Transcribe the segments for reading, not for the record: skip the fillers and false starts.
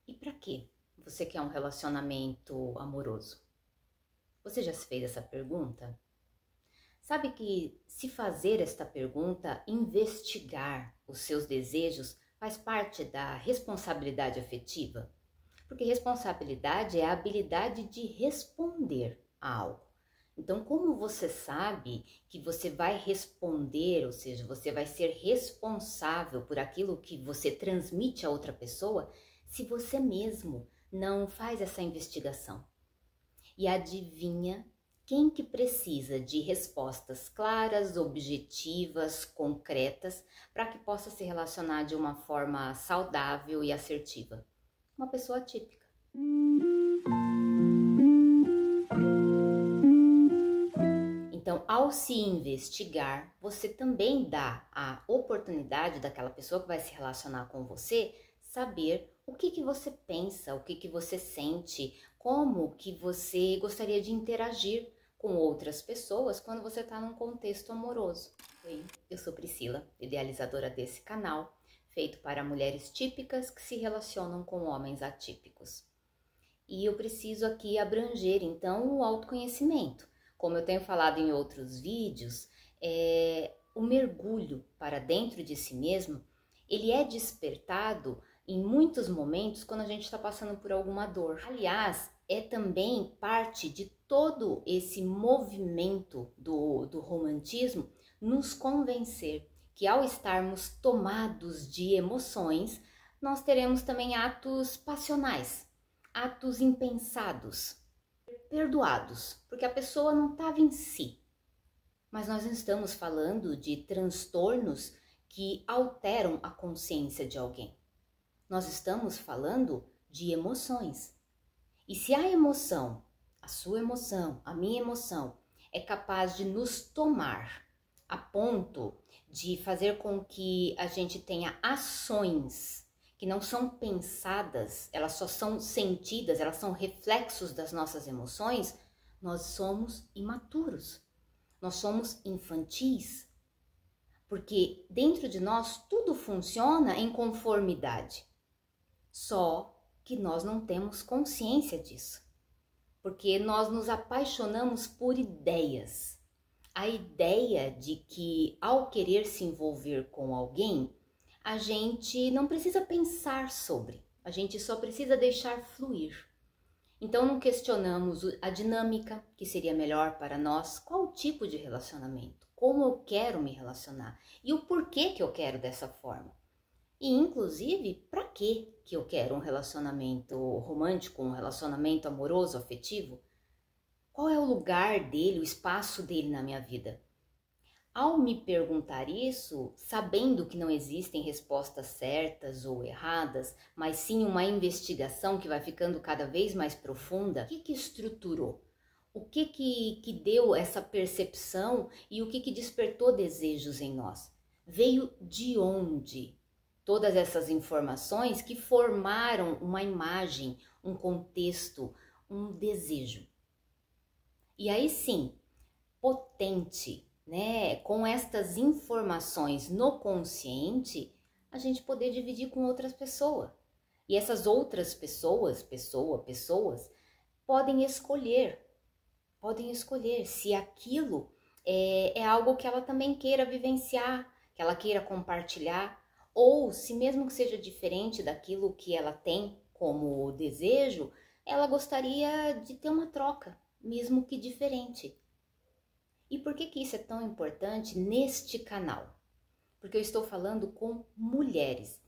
E para quê você quer um relacionamento amoroso? Você já se fez essa pergunta? Sabe que se fazer esta pergunta, investigar os seus desejos, faz parte da responsabilidade afetiva? Porque responsabilidade é a habilidade de responder a algo. Então, como você sabe que você vai responder, ou seja, você vai ser responsável por aquilo que você transmite a outra pessoa, se você mesmo não faz essa investigação? E adivinha quem que precisa de respostas claras, objetivas, concretas, para que possa se relacionar de uma forma saudável e assertiva? Uma pessoa típica. Então, ao se investigar, você também dá a oportunidade daquela pessoa que vai se relacionar com você saber o que você pensa, o que você sente, como que você gostaria de interagir com outras pessoas quando você está num contexto amoroso. Oi, eu sou Priscila, idealizadora desse canal, feito para mulheres típicas que se relacionam com homens atípicos. E eu preciso aqui abranger, então, o autoconhecimento. Como eu tenho falado em outros vídeos, o mergulho para dentro de si mesmo, ele é despertado em muitos momentos quando a gente está passando por alguma dor. Aliás, é também parte de todo esse movimento do romantismo nos convencer que ao estarmos tomados de emoções, nós teremos também atos passionais, atos impensados, perdoados, porque a pessoa não estava em si. Mas nós não estamos falando de transtornos que alteram a consciência de alguém. Nós estamos falando de emoções. E se a emoção, a sua emoção, a minha emoção, é capaz de nos tomar a ponto de fazer com que a gente tenha ações que não são pensadas, elas só são sentidas, elas são reflexos das nossas emoções, nós somos imaturos, nós somos infantis, porque dentro de nós tudo funciona em conformidade, só que nós não temos consciência disso, porque nós nos apaixonamos por ideias. A ideia de que ao querer se envolver com alguém, a gente não precisa pensar sobre, a gente só precisa deixar fluir. Então não questionamos a dinâmica que seria melhor para nós, qual o tipo de relacionamento, como eu quero me relacionar e o porquê que eu quero dessa forma. E inclusive, para que eu quero um relacionamento romântico, um relacionamento amoroso, afetivo? Qual é o lugar dele, o espaço dele na minha vida? Ao me perguntar isso, sabendo que não existem respostas certas ou erradas, mas sim uma investigação que vai ficando cada vez mais profunda, o que estruturou? O que deu essa percepção e o que despertou desejos em nós? Veio de onde? Todas essas informações que formaram uma imagem, um contexto, um desejo. E aí sim, potente, né? Com estas informações no consciente, a gente poder dividir com outras pessoas. E essas outras pessoas, pessoas, podem escolher se aquilo é algo que ela também queira vivenciar, que ela queira compartilhar, ou se mesmo que seja diferente daquilo que ela tem como desejo, ela gostaria de ter uma troca, mesmo que diferente. E por que isso é tão importante neste canal? Porque eu estou falando com mulheres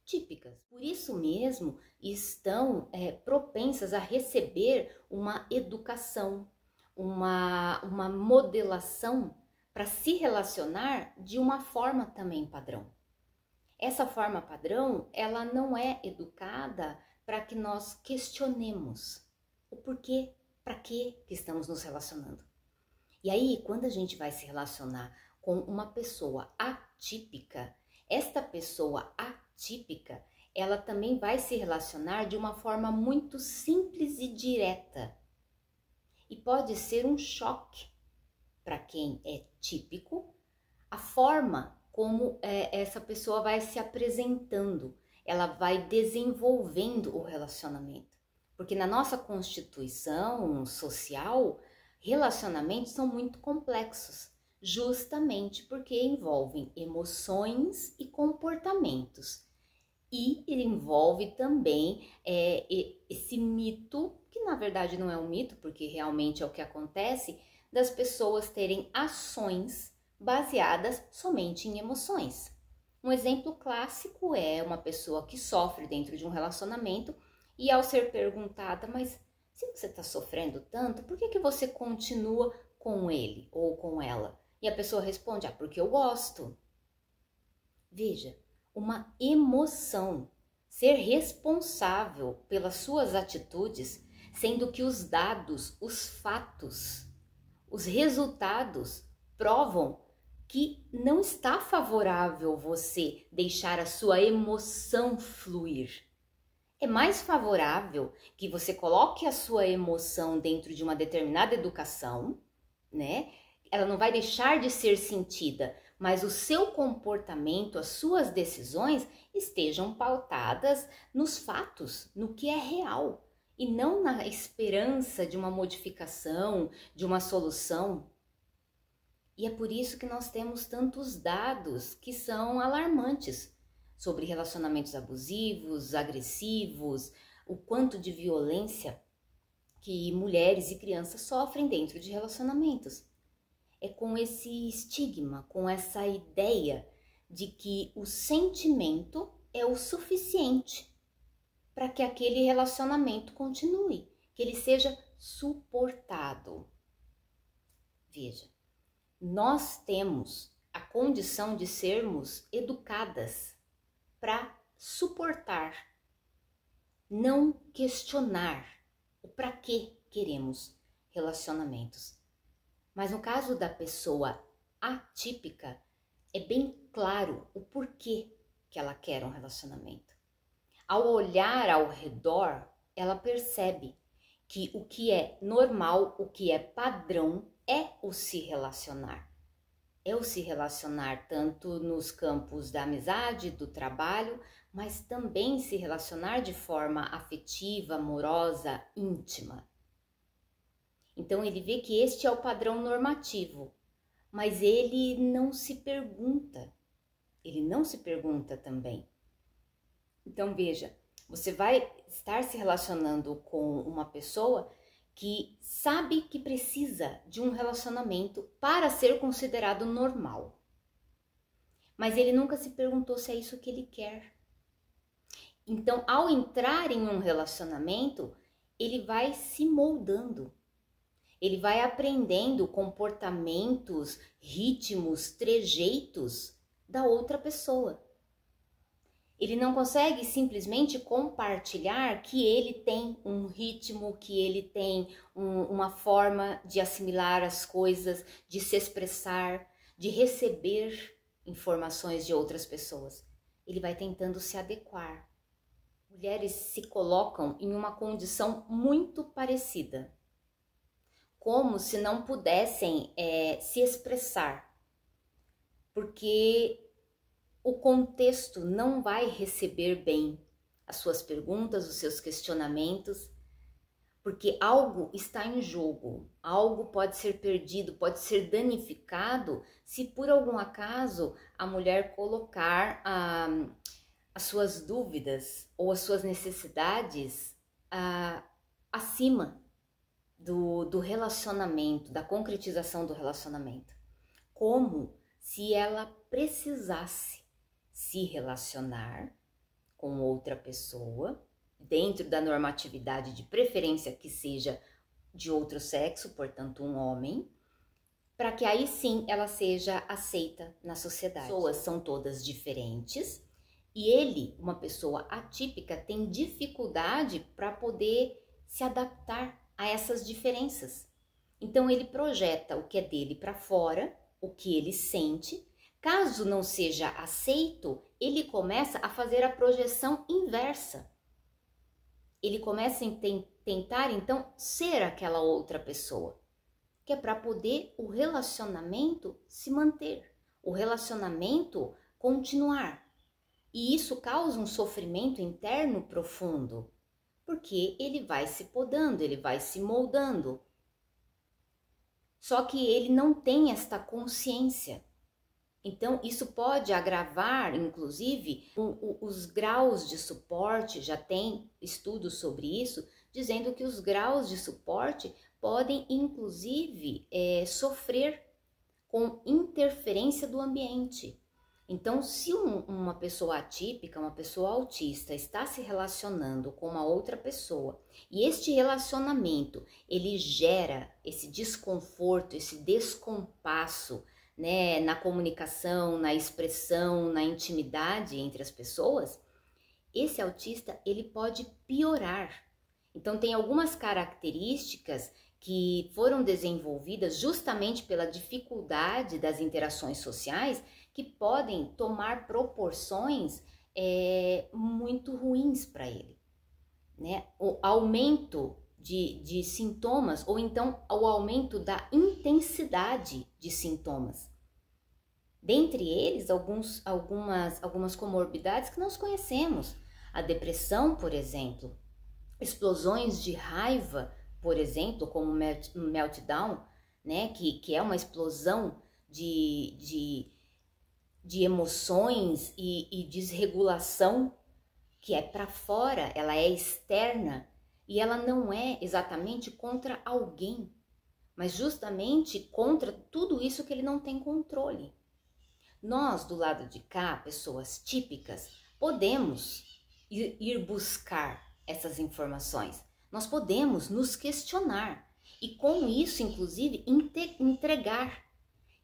típicas. Por isso mesmo estão propensas a receber uma educação, uma modelação para se relacionar de uma forma também padrão. Essa forma padrão, ela não é educada para que nós questionemos o porquê, para que estamos nos relacionando. E aí, quando a gente vai se relacionar com uma pessoa atípica, esta pessoa atípica, ela também vai se relacionar de uma forma muito simples e direta. E pode ser um choque para quem é típico, a forma como essa pessoa vai se apresentando. ela vai desenvolvendo o relacionamento. Porque na nossa constituição social, relacionamentos são muito complexos, justamente porque envolvem emoções e comportamentos. E ele envolve também esse mito, que na verdade não é um mito, porque realmente é o que acontece, das pessoas terem ações baseadas somente em emoções. Um exemplo clássico é uma pessoa que sofre dentro de um relacionamento e ao ser perguntada, mas se você está sofrendo tanto, por que você continua com ele ou com ela? E a pessoa responde, porque eu gosto. Veja, uma emoção, ser responsável pelas suas atitudes, sendo que os dados, os fatos, os resultados provam que não está favorável você deixar a sua emoção fluir. É mais favorável que você coloque a sua emoção dentro de uma determinada educação, né? Ela não vai deixar de ser sentida, mas o seu comportamento, as suas decisões estejam pautadas nos fatos, no que é real, e não na esperança de uma modificação, de uma solução. E é por isso que nós temos tantos dados que são alarmantes sobre relacionamentos abusivos, agressivos, o quanto de violência que mulheres e crianças sofrem dentro de relacionamentos. É com esse estigma, com essa ideia de que o sentimento é o suficiente para que aquele relacionamento continue, que ele seja suportado. Veja, nós temos a condição de sermos educadas para suportar, não questionar o para que queremos relacionamentos. Mas no caso da pessoa atípica, é bem claro o porquê que ela quer um relacionamento. Ao olhar ao redor, ela percebe que o que é normal, o que é padrão, é o se relacionar. É o se relacionar tanto nos campos da amizade, do trabalho, mas também se relacionar de forma afetiva, amorosa, íntima. Então ele vê que este é o padrão normativo, mas ele não se pergunta. Ele não se pergunta também. Então veja, você vai estar se relacionando com uma pessoa que sabe que precisa de um relacionamento para ser considerado normal. Mas ele nunca se perguntou se é isso que ele quer. Então, ao entrar em um relacionamento, ele vai se moldando. Ele vai aprendendo comportamentos, ritmos, trejeitos da outra pessoa. Ele não consegue simplesmente compartilhar que ele tem um ritmo, que ele tem uma forma de assimilar as coisas, de se expressar, de receber informações de outras pessoas. Ele vai tentando se adequar. Mulheres se colocam em uma condição muito parecida, como se não pudessem se expressar, porque o contexto não vai receber bem as suas perguntas, os seus questionamentos, porque algo está em jogo, algo pode ser perdido, pode ser danificado se por algum acaso a mulher colocar as suas dúvidas ou as suas necessidades acima do relacionamento, da concretização do relacionamento, como se ela precisasse se relacionar com outra pessoa, dentro da normatividade de preferência que seja de outro sexo, portanto um homem, para que aí sim ela seja aceita na sociedade. As pessoas são todas diferentes e ele, uma pessoa atípica, tem dificuldade para poder se adaptar a essas diferenças. Então ele projeta o que é dele para fora, o que ele sente. Caso não seja aceito, ele começa a fazer a projeção inversa. Ele começa a tentar, então, ser aquela outra pessoa, que é para poder o relacionamento se manter, o relacionamento continuar. E isso causa um sofrimento interno profundo, porque ele vai se podando, ele vai se moldando. Só que ele não tem esta consciência. Então, isso pode agravar, inclusive, os graus de suporte. Já tem estudos sobre isso, dizendo que os graus de suporte podem, inclusive, sofrer com interferência do ambiente. Então, se uma pessoa atípica, uma pessoa autista, está se relacionando com uma outra pessoa e este relacionamento, ele gera esse desconforto, esse descompasso, né, na comunicação, na expressão, na intimidade entre as pessoas, esse autista, ele pode piorar. Então, tem algumas características que foram desenvolvidas justamente pela dificuldade das interações sociais, que podem tomar proporções muito ruins para ele, né? O aumento de sintomas, ou então o aumento da intensidade de sintomas. Dentre eles, algumas comorbidades que nós conhecemos. A depressão, por exemplo, explosões de raiva, por exemplo, como meltdown, né? Que é uma explosão de emoções e desregulação que é para fora, ela é externa e ela não é exatamente contra alguém, mas justamente contra tudo isso que ele não tem controle. Nós, do lado de cá, pessoas típicas, podemos ir buscar essas informações. Nós podemos nos questionar e com isso, inclusive,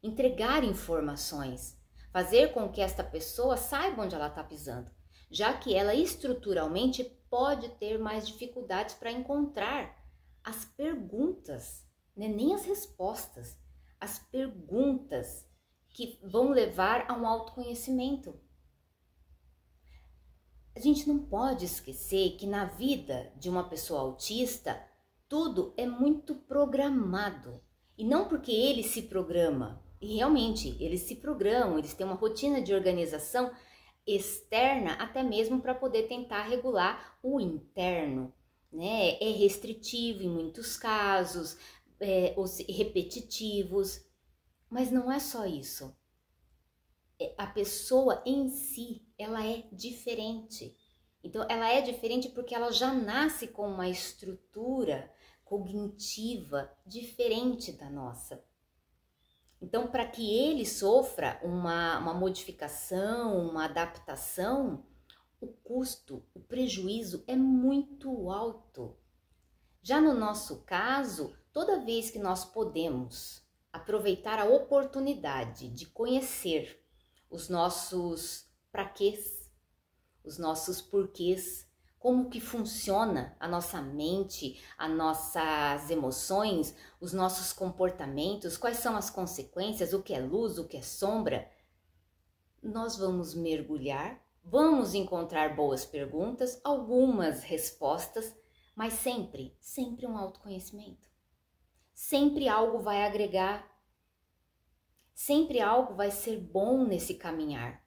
entregar informações, fazer com que esta pessoa saiba onde ela está pisando, já que ela estruturalmente pode ter mais dificuldades para encontrar as perguntas, né? Nem as respostas, as perguntas que vão levar a um autoconhecimento. A gente não pode esquecer que na vida de uma pessoa autista, tudo é muito programado. E não porque ele se programa, e realmente eles se programam, eles têm uma rotina de organização externa até mesmo para poder tentar regular o interno, né? É restritivo em muitos casos, os repetitivos, mas não é só isso. A pessoa em si, ela é diferente. Então, ela é diferente porque ela já nasce com uma estrutura cognitiva diferente da nossa. Então, para que ele sofra uma modificação, uma adaptação, o custo, o prejuízo é muito alto. Já no nosso caso, toda vez que nós podemos aproveitar a oportunidade de conhecer os nossos praquês, os nossos porquês, como que funciona a nossa mente, as nossas emoções, os nossos comportamentos, quais são as consequências, o que é luz, o que é sombra, nós vamos mergulhar, vamos encontrar boas perguntas, algumas respostas, mas sempre um autoconhecimento. Sempre algo vai agregar, sempre algo vai ser bom nesse caminhar.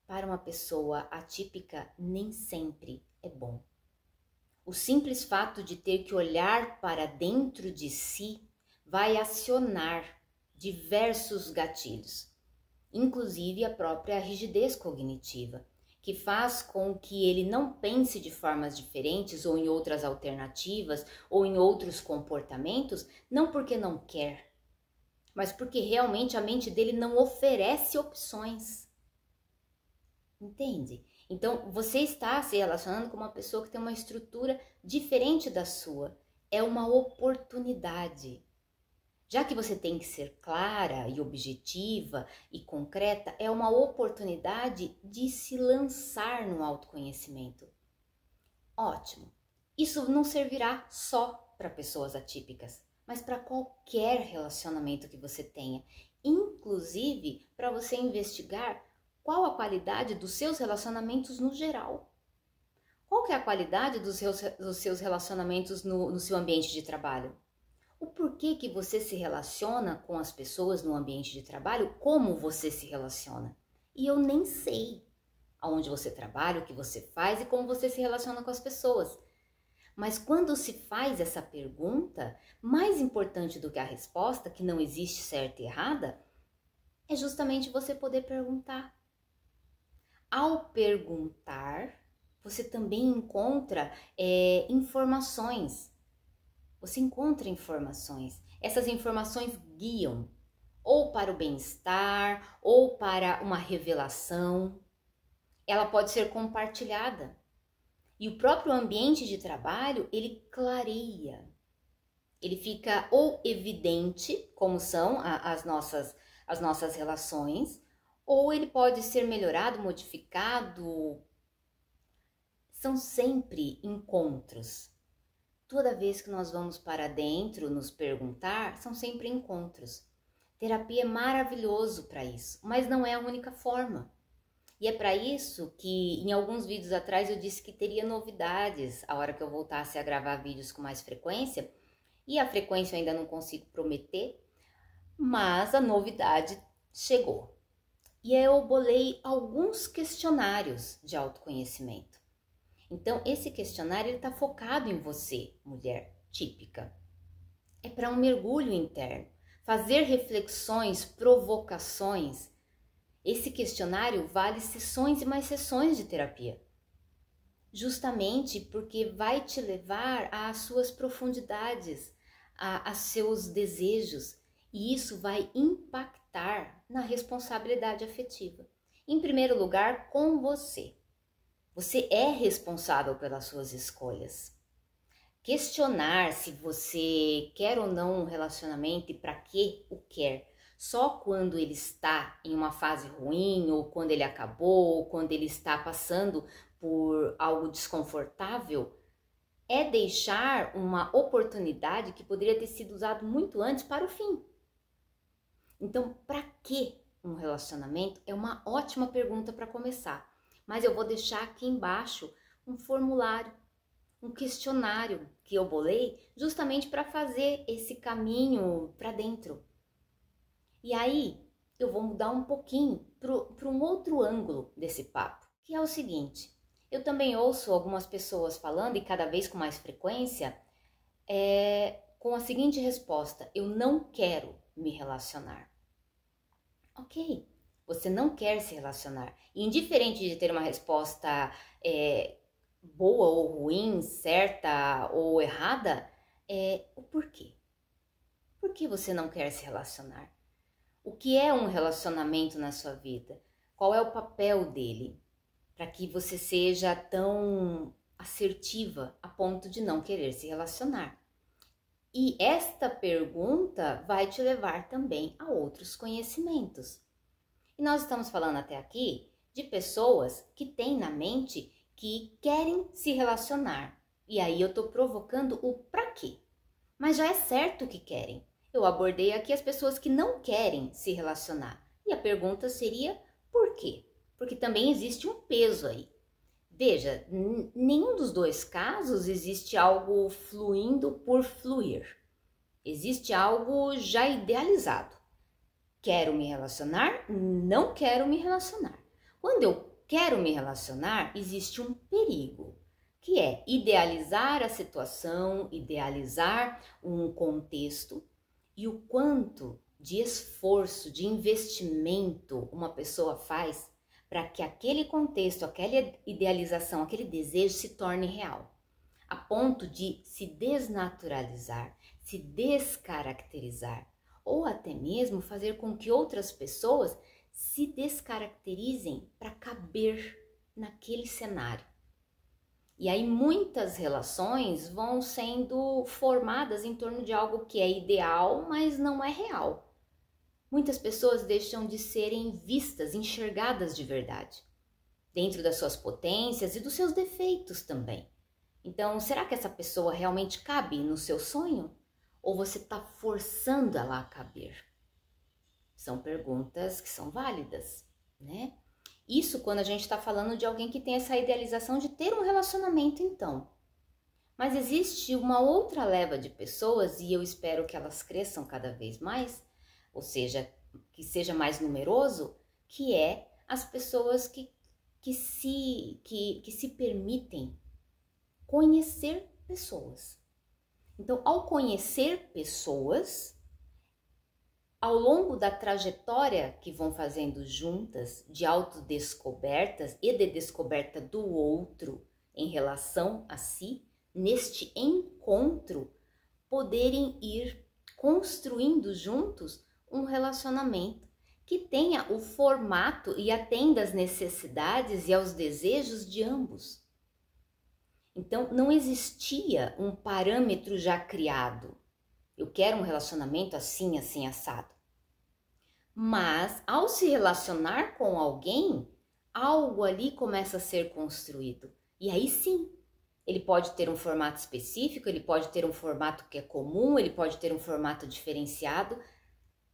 Para uma pessoa atípica, nem sempre é bom. O simples fato de ter que olhar para dentro de si vai acionar diversos gatilhos, inclusive a própria rigidez cognitiva, que faz com que ele não pense de formas diferentes ou em outras alternativas ou em outros comportamentos, não porque não quer, mas porque realmente a mente dele não oferece opções. Entende? Então, você está se relacionando com uma pessoa que tem uma estrutura diferente da sua. É uma oportunidade. Já que você tem que ser clara e objetiva e concreta, é uma oportunidade de se lançar no autoconhecimento. Ótimo. Isso não servirá só para pessoas atípicas, mas para qualquer relacionamento que você tenha, inclusive para você investigar qual a qualidade dos seus relacionamentos no geral. Qual que é a qualidade dos seus relacionamentos no seu ambiente de trabalho? O porquê que você se relaciona com as pessoas no ambiente de trabalho, como você se relaciona. e eu nem sei aonde você trabalha, o que você faz e como você se relaciona com as pessoas. Mas quando se faz essa pergunta, mais importante do que a resposta, que não existe certa e errada, é justamente você poder perguntar. Ao perguntar, você também encontra informações. Você encontra informações. Essas informações guiam ou para o bem-estar ou para uma revelação. Ela pode ser compartilhada. E o próprio ambiente de trabalho, ele clareia. Ele fica ou evidente, como são as nossas relações, ou ele pode ser melhorado, modificado. São sempre encontros. Toda vez que nós vamos para dentro nos perguntar, são sempre encontros. Terapia é maravilhoso para isso, mas não é a única forma. E é para isso que em alguns vídeos atrás eu disse que teria novidades a hora que eu voltasse a gravar vídeos com mais frequência. E a frequência eu ainda não consigo prometer, mas a novidade chegou. E eu bolei alguns questionários de autoconhecimento. Então esse questionário está focado em você, mulher típica. É para um mergulho interno, fazer reflexões, provocações. Esse questionário vale sessões e mais sessões de terapia, justamente porque vai te levar às suas profundidades, a seus desejos, e isso vai impactar na responsabilidade afetiva. Em primeiro lugar, com você. Você é responsável pelas suas escolhas. Questionar se você quer ou não um relacionamento e para que o quer, só quando ele está em uma fase ruim, ou quando ele acabou, ou quando ele está passando por algo desconfortável, é deixar uma oportunidade que poderia ter sido usada muito antes para o fim. Então, para que um relacionamento? É uma ótima pergunta para começar. Mas eu vou deixar aqui embaixo um formulário, um questionário que eu bolei justamente para fazer esse caminho para dentro. E aí, eu vou mudar um pouquinho para um outro ângulo desse papo, que é o seguinte: eu também ouço algumas pessoas falando, e cada vez com mais frequência, com a seguinte resposta: eu não quero me relacionar. Ok, você não quer se relacionar. E indiferente de ter uma resposta boa ou ruim, certa ou errada, o porquê. Por que você não quer se relacionar? O que é um relacionamento na sua vida? Qual é o papel dele? Para que você seja tão assertiva a ponto de não querer se relacionar. E esta pergunta vai te levar também a outros conhecimentos. E nós estamos falando até aqui de pessoas que têm na mente que querem se relacionar. E aí eu estou provocando o pra quê. Mas já é certo que querem. Eu abordei aqui as pessoas que não querem se relacionar. E a pergunta seria por quê? Porque também existe um peso aí. Veja, nenhum dos dois casos existe algo fluindo por fluir. Existe algo já idealizado. Quero me relacionar? Não quero me relacionar. Quando eu quero me relacionar, existe um perigo, que é idealizar a situação, idealizar um contexto, e o quanto de esforço, de investimento uma pessoa faz para que aquele contexto, aquela idealização, aquele desejo se torne real, a ponto de se desnaturalizar, se descaracterizar, ou até mesmo fazer com que outras pessoas se descaracterizem para caber naquele cenário. E aí muitas relações vão sendo formadas em torno de algo que é ideal, mas não é real. Muitas pessoas deixam de serem vistas, enxergadas de verdade, dentro das suas potências e dos seus defeitos também. Então, será que essa pessoa realmente cabe no seu sonho? Ou você está forçando ela a caber? São perguntas que são válidas, né? Isso quando a gente está falando de alguém que tem essa idealização de ter um relacionamento, então. Mas existe uma outra leva de pessoas, e eu espero que elas cresçam cada vez mais, ou seja, que seja mais numeroso, que é as pessoas que se permitem conhecer pessoas. Então, ao conhecer pessoas, ao longo da trajetória que vão fazendo juntas, de autodescobertas e de descoberta do outro em relação a si, neste encontro, poderem ir construindo juntos um relacionamento que tenha o formato e atenda às necessidades e aos desejos de ambos. Então, não existia um parâmetro já criado. Eu quero um relacionamento assim, assim, assado. Mas, ao se relacionar com alguém, algo ali começa a ser construído. E aí sim, ele pode ter um formato específico, ele pode ter um formato que é comum, ele pode ter um formato diferenciado,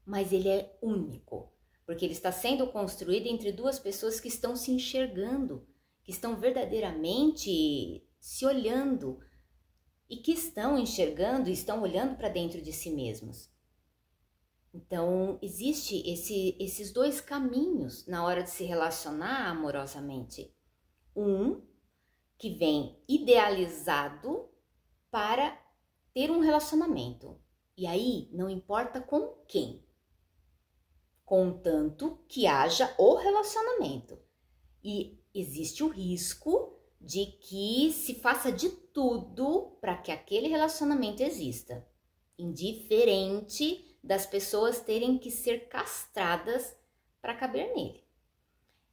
mas ele é único, porque ele está sendo construído entre duas pessoas que estão se enxergando, que estão verdadeiramente se olhando e que estão enxergando e estão olhando para dentro de si mesmos. Então, existe esses dois caminhos na hora de se relacionar amorosamente. Um que vem idealizado para ter um relacionamento. E aí, não importa com quem, contanto que haja o relacionamento. E existe o risco de que se faça de tudo para que aquele relacionamento exista, indiferente das pessoas terem que ser castradas para caber nele.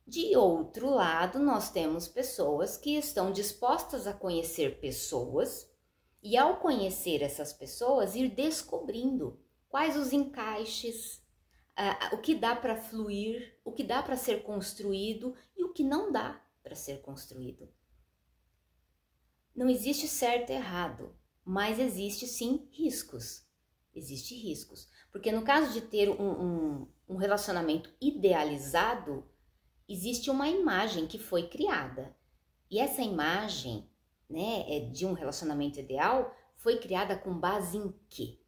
De outro lado, nós temos pessoas que estão dispostas a conhecer pessoas e, ao conhecer essas pessoas, ir descobrindo quais os encaixes, o que dá para fluir, o que dá para ser construído e o que não dá para ser construído. Não existe certo e errado, mas existe sim riscos. Existem riscos, porque no caso de ter um relacionamento idealizado, existe uma imagem que foi criada. E essa imagem, né, de um relacionamento ideal foi criada com base em quê?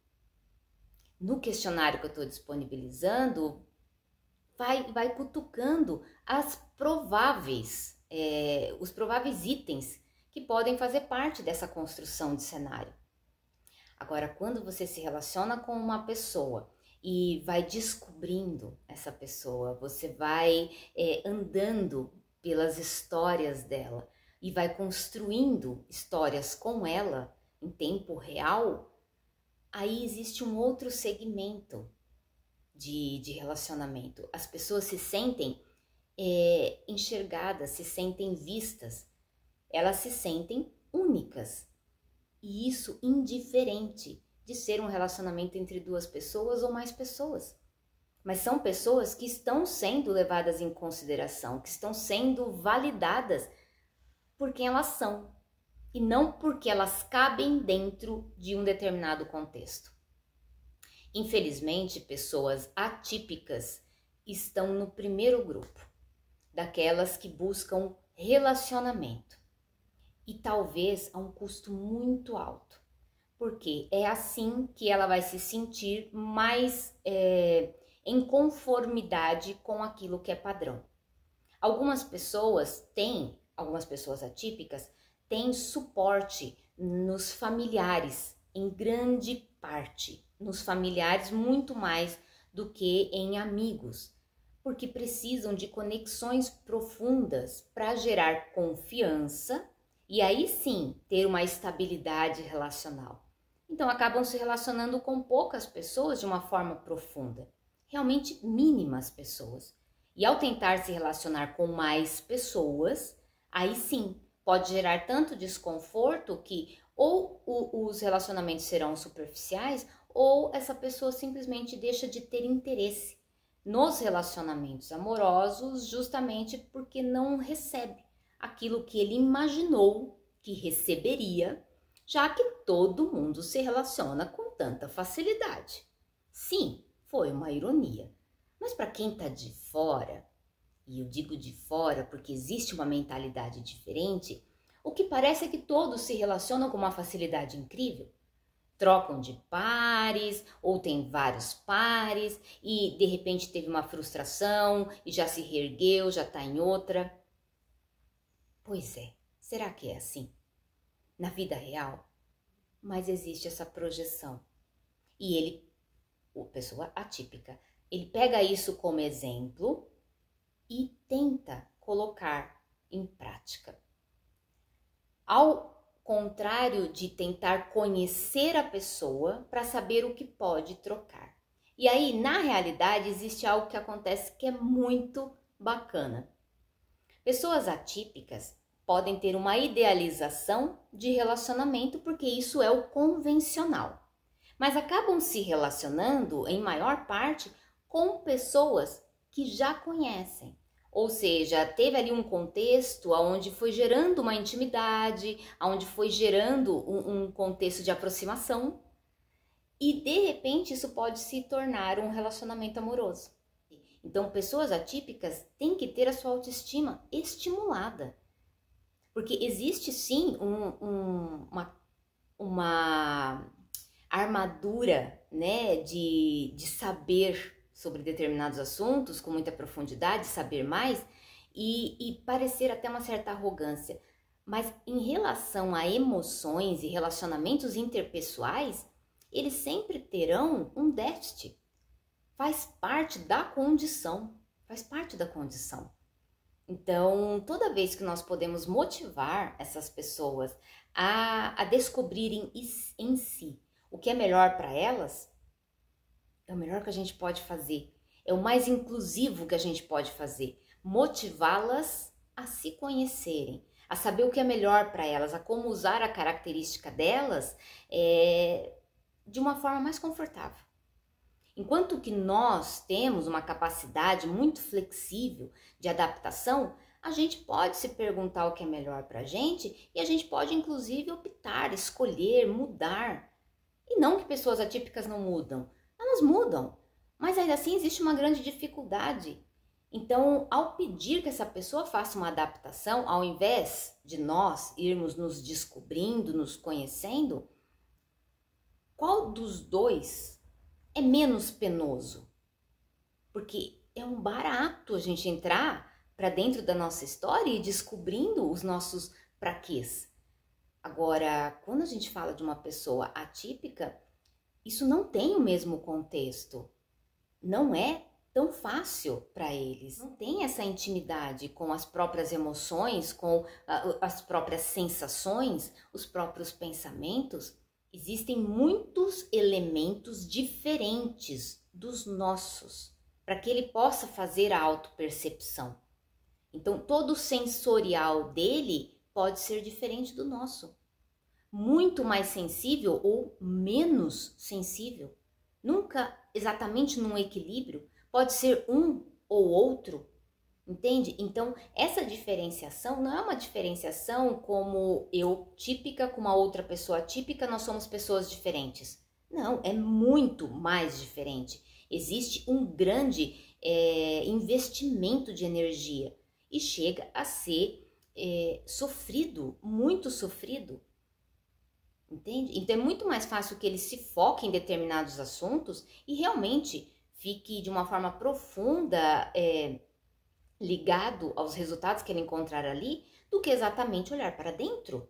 No questionário que eu estou disponibilizando, vai cutucando os prováveis itens que podem fazer parte dessa construção de cenário. Agora, quando você se relaciona com uma pessoa e vai descobrindo essa pessoa, você vai andando pelas histórias dela e vai construindo histórias com ela em tempo real, aí existe um outro segmento de relacionamento. As pessoas se sentem enxergadas, se sentem vistas, elas se sentem únicas. E isso indiferente de ser um relacionamento entre duas pessoas ou mais pessoas. Mas são pessoas que estão sendo levadas em consideração, que estão sendo validadas por quem elas são e não porque elas cabem dentro de um determinado contexto. Infelizmente, pessoas atípicas estão no primeiro grupo, daquelas que buscam relacionamento. E talvez a um custo muito alto, porque é assim que ela vai se sentir mais em conformidade com aquilo que é padrão. Algumas pessoas atípicas, têm suporte nos familiares, em grande parte, nos familiares muito mais do que em amigos, porque precisam de conexões profundas para gerar confiança e aí sim ter uma estabilidade relacional. Então acabam se relacionando com poucas pessoas de uma forma profunda, realmente mínimas pessoas. E ao tentar se relacionar com mais pessoas, aí sim pode gerar tanto desconforto que ou os relacionamentos serão superficiais ou essa pessoa simplesmente deixa de ter interesse nos relacionamentos amorosos justamente porque não recebe aquilo que ele imaginou que receberia, já que todo mundo se relaciona com tanta facilidade. Sim, foi uma ironia, mas para quem está de fora, e eu digo de fora porque existe uma mentalidade diferente, o que parece é que todos se relacionam com uma facilidade incrível. trocam de pares, ou tem vários pares, e de repente teve uma frustração e já se reergueu, já está em outra. Pois é, será que é assim? Na vida real? Mas existe essa projeção. E ele, pessoa atípica, ele pega isso como exemplo e tenta colocar em prática. Ao contrário de tentar conhecer a pessoa para saber o que pode trocar. E aí, na realidade, existe algo que acontece que é muito bacana. Pessoas atípicas podem ter uma idealização de relacionamento porque isso é o convencional, mas acabam se relacionando, em maior parte, com pessoas que já conhecem. Ou seja, teve ali um contexto onde foi gerando uma intimidade, onde foi gerando um contexto de aproximação e de repente isso pode se tornar um relacionamento amoroso. Então, pessoas atípicas têm que ter a sua autoestima estimulada, porque existe sim uma armadura, né, de saber sobre determinados assuntos com muita profundidade, saber mais e parecer até uma certa arrogância. Mas em relação a emoções e relacionamentos interpessoais, eles sempre terão um déficit. Faz parte da condição, faz parte da condição. Então, toda vez que nós podemos motivar essas pessoas a descobrirem em si o que é melhor para elas, é o melhor que a gente pode fazer. É o mais inclusivo que a gente pode fazer. Motivá-las a se conhecerem, a saber o que é melhor para elas, a como usar a característica delas de uma forma mais confortável. Enquanto que nós temos uma capacidade muito flexível de adaptação, a gente pode se perguntar o que é melhor para a gente e a gente pode inclusive optar, escolher, mudar. E não que pessoas atípicas não mudam, elas mudam, mas ainda assim existe uma grande dificuldade. Então, ao pedir que essa pessoa faça uma adaptação, ao invés de nós irmos nos descobrindo, nos conhecendo, qual dos dois é menos penoso? Porque é um barato a gente entrar para dentro da nossa história e descobrindo os nossos praquês. Agora, quando a gente fala de uma pessoa atípica, isso não tem o mesmo contexto. Não é tão fácil para eles. Não tem essa intimidade com as próprias emoções, com as próprias sensações, os próprios pensamentos. Existem muitos elementos diferentes dos nossos para que ele possa fazer a autopercepção. Então, todo o sensorial dele pode ser diferente do nosso. Muito mais sensível ou menos sensível. Nunca exatamente num equilíbrio. Pode ser um ou outro. Entende? Então, essa diferenciação não é uma diferenciação como eu típica com uma outra pessoa típica, nós somos pessoas diferentes. Não, é muito mais diferente. Existe um grande investimento de energia e chega a ser sofrido, muito sofrido. Entende? Então, é muito mais fácil que ele se foque em determinados assuntos e realmente fique de uma forma profunda ligado aos resultados que ele encontrar ali, do que exatamente olhar para dentro.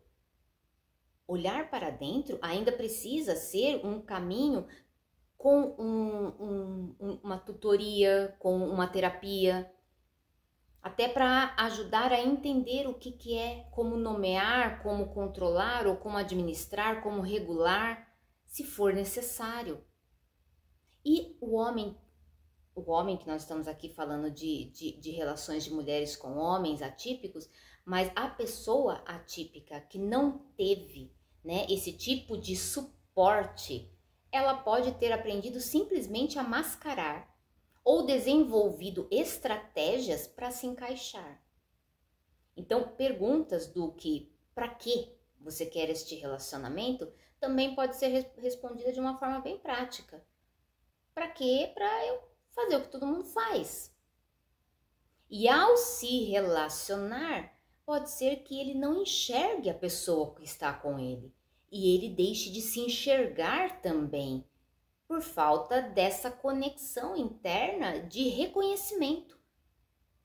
Olhar para dentro ainda precisa ser um caminho com uma tutoria, com uma terapia, até para ajudar a entender o que é, como nomear, como controlar ou como administrar, como regular, se for necessário. E o homem que nós estamos aqui falando de relações de mulheres com homens atípicos, mas a pessoa atípica que não teve, né, esse tipo de suporte, ela pode ter aprendido simplesmente a mascarar ou desenvolvido estratégias para se encaixar. Então, perguntas do que, para que você quer este relacionamento, também pode ser respondida de uma forma bem prática. Para quê? Para eu fazer o que todo mundo faz. E ao se relacionar, pode ser que ele não enxergue a pessoa que está com ele. e ele deixe de se enxergar também, por falta dessa conexão interna de reconhecimento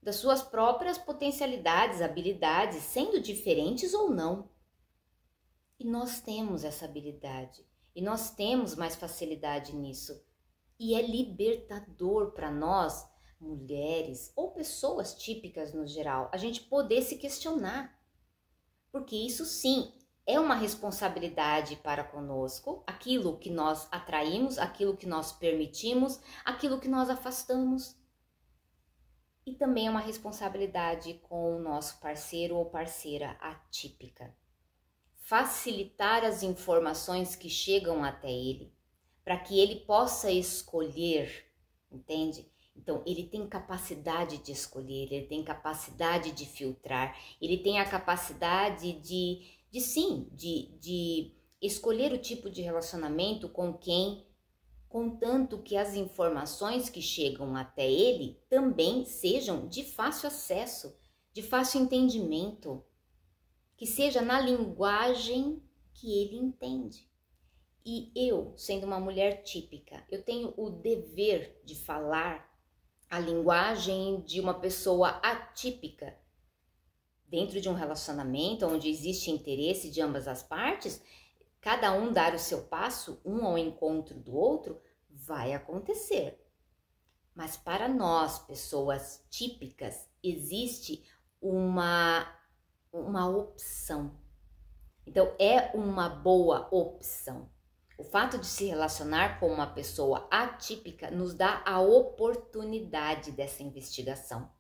das suas próprias potencialidades, habilidades, sendo diferentes ou não. E nós temos essa habilidade, e nós temos mais facilidade nisso. E é libertador para nós, mulheres ou pessoas típicas no geral, a gente poder se questionar. Porque isso sim é uma responsabilidade para conosco, aquilo que nós atraímos, aquilo que nós permitimos, aquilo que nós afastamos. E também é uma responsabilidade com o nosso parceiro ou parceira atípica. Facilitar as informações que chegam até ele, para que ele possa escolher, entende? Então, ele tem capacidade de escolher, ele tem capacidade de filtrar, ele tem a capacidade de escolher o tipo de relacionamento com quem, contanto que as informações que chegam até ele também sejam de fácil acesso, de fácil entendimento, que seja na linguagem que ele entende. E eu, sendo uma mulher típica, eu tenho o dever de falar a linguagem de uma pessoa atípica dentro de um relacionamento onde existe interesse de ambas as partes. Cada um dar o seu passo, um ao encontro do outro, vai acontecer. Mas para nós, pessoas típicas, existe uma opção. Então, é uma boa opção. O fato de se relacionar com uma pessoa atípica nos dá a oportunidade dessa investigação.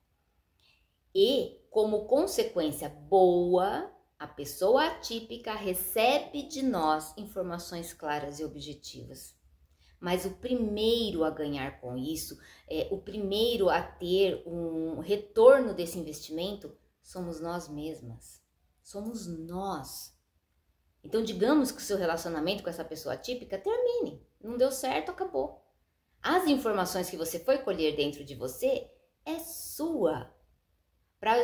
E, como consequência boa, a pessoa atípica recebe de nós informações claras e objetivas. Mas o primeiro a ganhar com isso, o primeiro a ter um retorno desse investimento, somos nós mesmas. Somos nós. Então, digamos que o seu relacionamento com essa pessoa atípica termine. Não deu certo, acabou. As informações que você foi colher dentro de você é sua. Para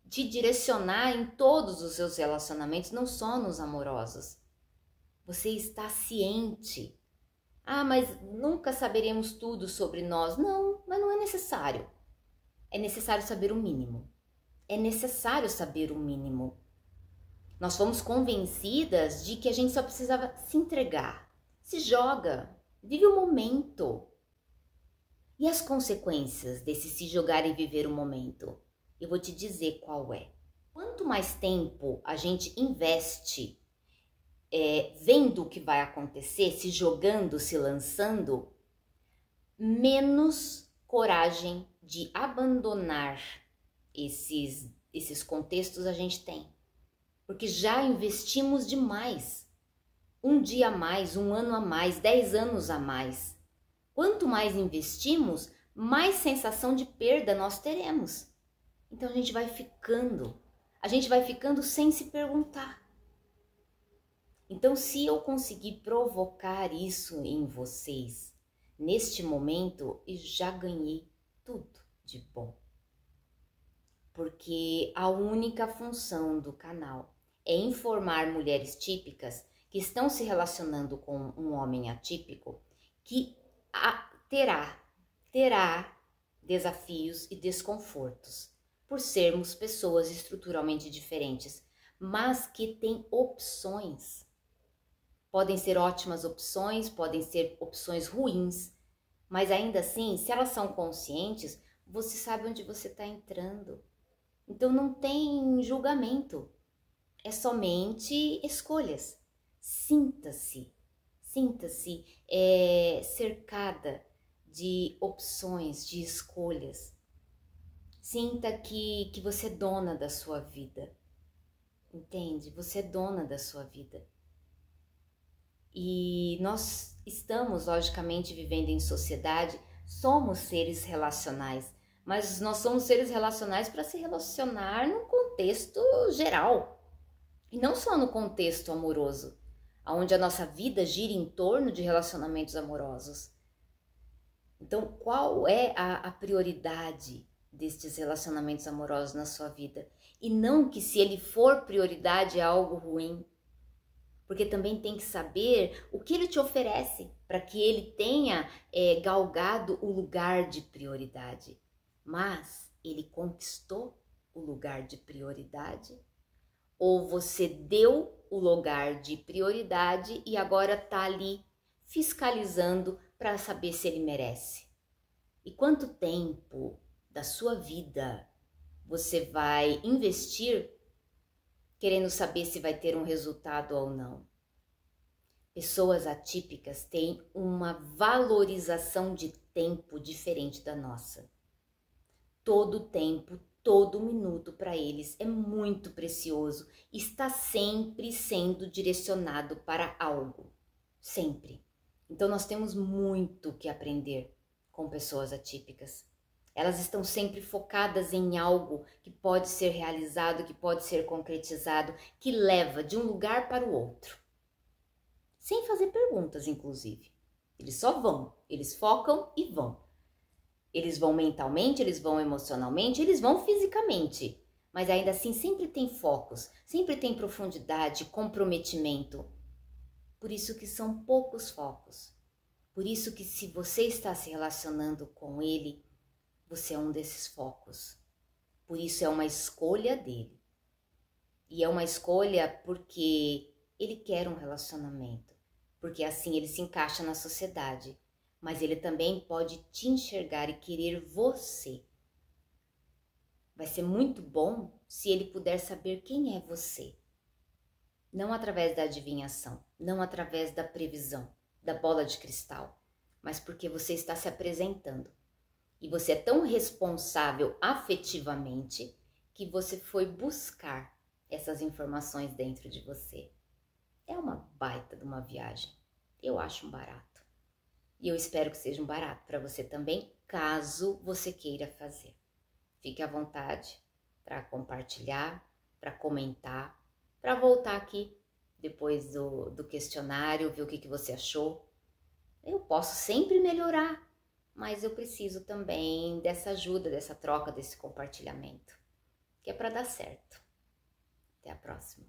te direcionar em todos os seus relacionamentos, não só nos amorosos. Você está ciente. Ah, mas nunca saberemos tudo sobre nós. Não, mas não é necessário. É necessário saber o mínimo. É necessário saber o mínimo. Nós fomos convencidas de que a gente só precisava se entregar. Se joga, vive o momento. E as consequências desse se jogar e viver o momento? Eu vou te dizer qual é. Quanto mais tempo a gente investe vendo o que vai acontecer, se jogando, se lançando, menos coragem de abandonar esses contextos a gente tem. Porque já investimos demais. Um dia a mais, um ano a mais, 10 anos a mais. Quanto mais investimos, mais sensação de perda nós teremos. Então a gente vai ficando sem se perguntar. Então, se eu conseguir provocar isso em vocês, neste momento, eu já ganhei tudo de bom. Porque a única função do canal é informar mulheres típicas que estão se relacionando com um homem atípico que terá desafios e desconfortos por sermos pessoas estruturalmente diferentes, mas que tem opções. Podem ser ótimas opções, podem ser opções ruins, mas ainda assim, se elas são conscientes, você sabe onde você está entrando. Então não tem julgamento, é somente escolhas. Sinta-se cercada de opções, de escolhas. Sinta que você é dona da sua vida, entende? Você é dona da sua vida. E nós estamos, logicamente, vivendo em sociedade, somos seres relacionais, mas nós somos seres relacionais para se relacionar num contexto geral, e não só no contexto amoroso, onde a nossa vida gira em torno de relacionamentos amorosos. Então, qual é a prioridade destes relacionamentos amorosos na sua vida? E não que se ele for prioridade é algo ruim. porque também tem que saber o que ele te oferece para que ele tenha galgado o lugar de prioridade. Mas ele conquistou o lugar de prioridade? Ou você deu o lugar de prioridade e agora está ali fiscalizando para saber se ele merece? E quanto tempo da sua vida você vai investir querendo saber se vai ter um resultado ou não? Pessoas atípicas têm uma valorização de tempo diferente da nossa. Todo tempo, todo minuto para eles é muito precioso, está sempre sendo direcionado para algo, sempre. Então nós temos muito que aprender com pessoas atípicas. Elas estão sempre focadas em algo que pode ser realizado, que pode ser concretizado, que leva de um lugar para o outro. Sem fazer perguntas, inclusive. Eles só vão, eles focam e vão. Eles vão mentalmente, eles vão emocionalmente, eles vão fisicamente. Mas ainda assim sempre tem focos, sempre tem profundidade, comprometimento. Por isso que são poucos focos. Por isso que se você está se relacionando com ele, você é um desses focos. Por isso é uma escolha dele. E é uma escolha porque ele quer um relacionamento. Porque assim ele se encaixa na sociedade. Mas ele também pode te enxergar e querer você. Vai ser muito bom se ele puder saber quem é você. Não através da adivinhação, não através da previsão, da bola de cristal, mas porque você está se apresentando. E você é tão responsável afetivamente que você foi buscar essas informações dentro de você. É uma baita de uma viagem. Eu acho um barato. E eu espero que seja um barato para você também, caso você queira fazer. Fique à vontade para compartilhar, para comentar, para voltar aqui depois do questionário, ver o que você achou. Eu posso sempre melhorar, mas eu preciso também dessa ajuda, dessa troca, desse compartilhamento, que é para dar certo. Até a próxima.